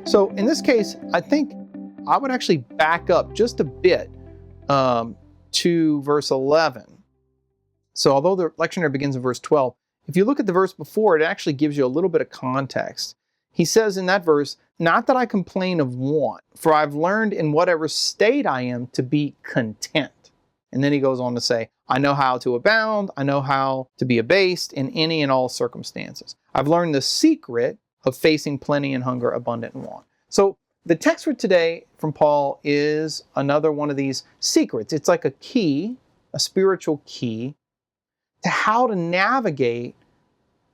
So in this case, I think I would actually back up just a bit to verse 11. So although the lectionary begins in verse 12, if you look at the verse before, it actually gives you a little bit of context. He says in that verse, "Not that I complain of want, for I've learned in whatever state I am to be content." And then he goes on to say, "I know how to abound, I know how to be abased in any and all circumstances. I've learned the secret of facing plenty and hunger, abundant and want." So the text for today from Paul is another one of these secrets. It's like a key, a spiritual key, to how to navigate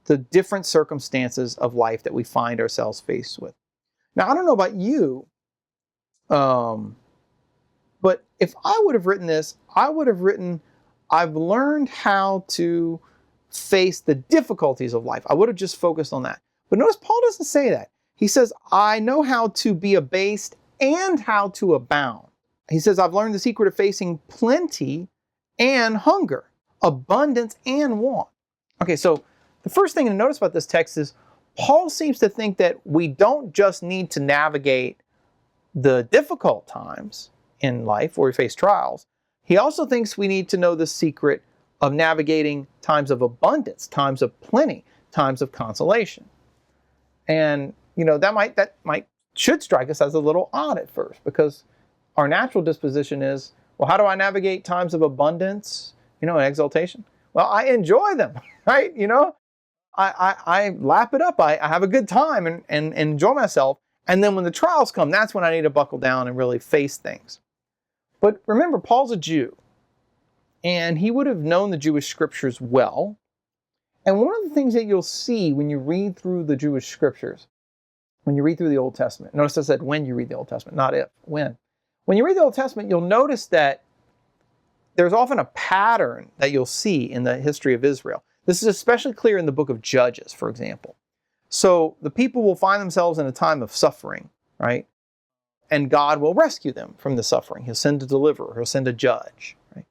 the different circumstances of life that we find ourselves faced with. Now, I don't know about you, but if I would have written this, I would have written, "I've learned how to face the difficulties of life." I would have just focused on that. But notice Paul doesn't say that. He says, "I know how to be abased and how to abound." He says, "I've learned the secret of facing plenty and hunger, abundance and want." Okay, so the first thing to notice about this text is Paul seems to think that we don't just need to navigate the difficult times in life where we face trials. He also thinks we need to know the secret of navigating times of abundance, times of plenty, times of consolation. And that should strike us as a little odd at first, because our natural disposition is, well, how do I navigate times of abundance, and exaltation? Well, I enjoy them, right? I lap it up. I have a good time and enjoy myself. And then when the trials come, that's when I need to buckle down and really face things. But remember, Paul's a Jew, and he would have known the Jewish scriptures well. And one of the things that you'll see when you read through the Jewish scriptures, when you read through the Old Testament, notice I said when you read the Old Testament, not if, when. When you read the Old Testament, you'll notice that there's often a pattern that you'll see in the history of Israel. This is especially clear in the book of Judges, for example. So the people will find themselves in a time of suffering, right? And God will rescue them from the suffering. He'll send a deliverer. He'll send a judge, right?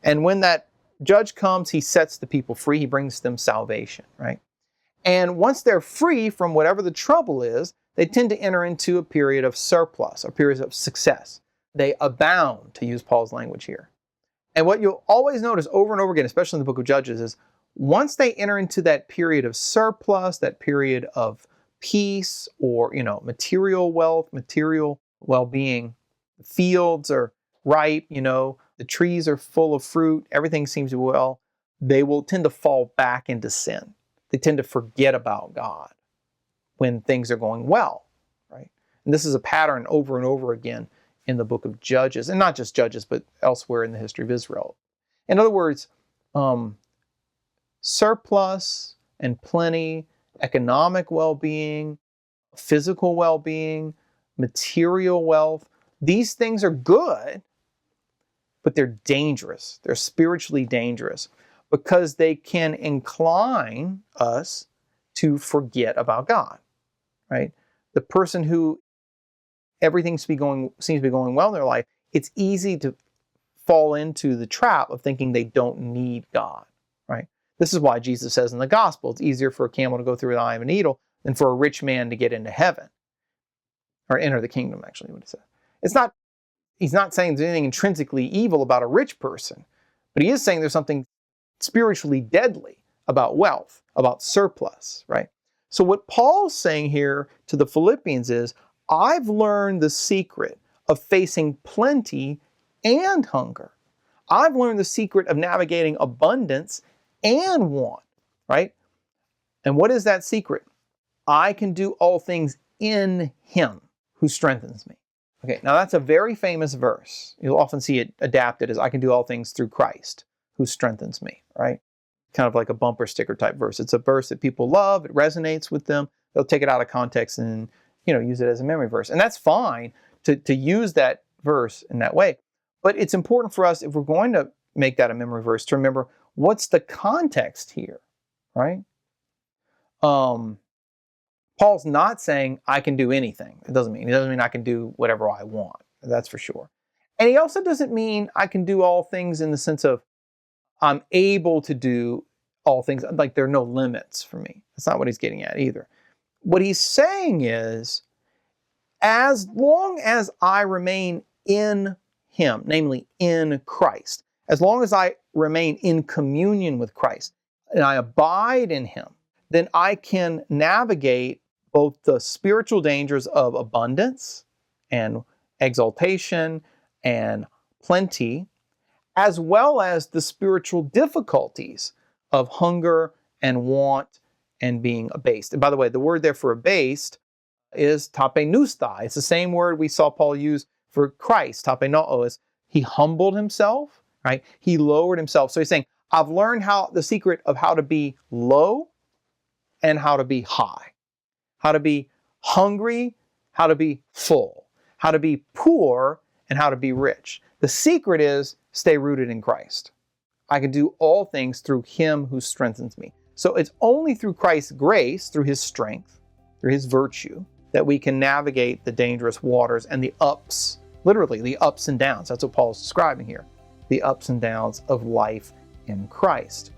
And when that judge comes, he sets the people free. He brings them salvation, right? And once they're free from whatever the trouble is, they tend to enter into a period of surplus, a period of success. They abound, to use Paul's language here. And what you'll always notice over and over again, especially in the book of Judges, is once they enter into that period of surplus, that period of peace, or material wealth, material well-being, the fields are ripe, the trees are full of fruit, everything seems well, they will tend to fall back into sin. They tend to forget about God when things are going well, right? And this is a pattern over and over again in the book of Judges, and not just Judges, but elsewhere in the history of Israel. In other words, surplus and plenty, economic well-being, physical well-being, material wealth, these things are good, but they're dangerous. They're spiritually dangerous because they can incline us to forget about God, right? The person who everything seems to be going well in their life, it's easy to fall into the trap of thinking they don't need God, right? This is why Jesus says in the gospel, it's easier for a camel to go through the eye of a needle than for a rich man to get into heaven, or enter the kingdom, actually, what he said. He's not saying there's anything intrinsically evil about a rich person, but he is saying there's something spiritually deadly about wealth, about surplus, right? So what Paul's saying here to the Philippians is, I've learned the secret of facing plenty and hunger. I've learned the secret of navigating abundance and want, right? And what is that secret? I can do all things in Him who strengthens me. Okay, now that's a very famous verse. You'll often see it adapted as, I can do all things through Christ who strengthens me, right? Kind of like a bumper sticker type verse. It's a verse that people love. It resonates with them. They'll take it out of context and use it as a memory verse. And that's fine to use that verse in that way. But it's important for us, if we're going to make that a memory verse, to remember what's the context here, right? Paul's not saying I can do anything. It doesn't mean I can do whatever I want. That's for sure. And he also doesn't mean I can do all things in the sense of I'm able to do all things, like there are no limits for me. That's not what he's getting at either. What he's saying is, as long as I remain in him, namely in Christ, as long as I remain in communion with Christ and I abide in him, then I can navigate both the spiritual dangers of abundance and exaltation and plenty, as well as the spiritual difficulties of hunger and want and being abased. And by the way, the word there for abased is tapeneustai. It's the same word we saw Paul use for Christ. Tapenoo is he humbled himself, right? He lowered himself. So he's saying, I've learned the secret of how to be low and how to be high, how to be hungry, how to be full, how to be poor, and how to be rich. The secret is stay rooted in Christ. I can do all things through him who strengthens me. So it's only through Christ's grace, through his strength, through his virtue, that we can navigate the dangerous waters and the ups, literally the ups and downs. That's what Paul is describing here. The ups and downs of life in Christ.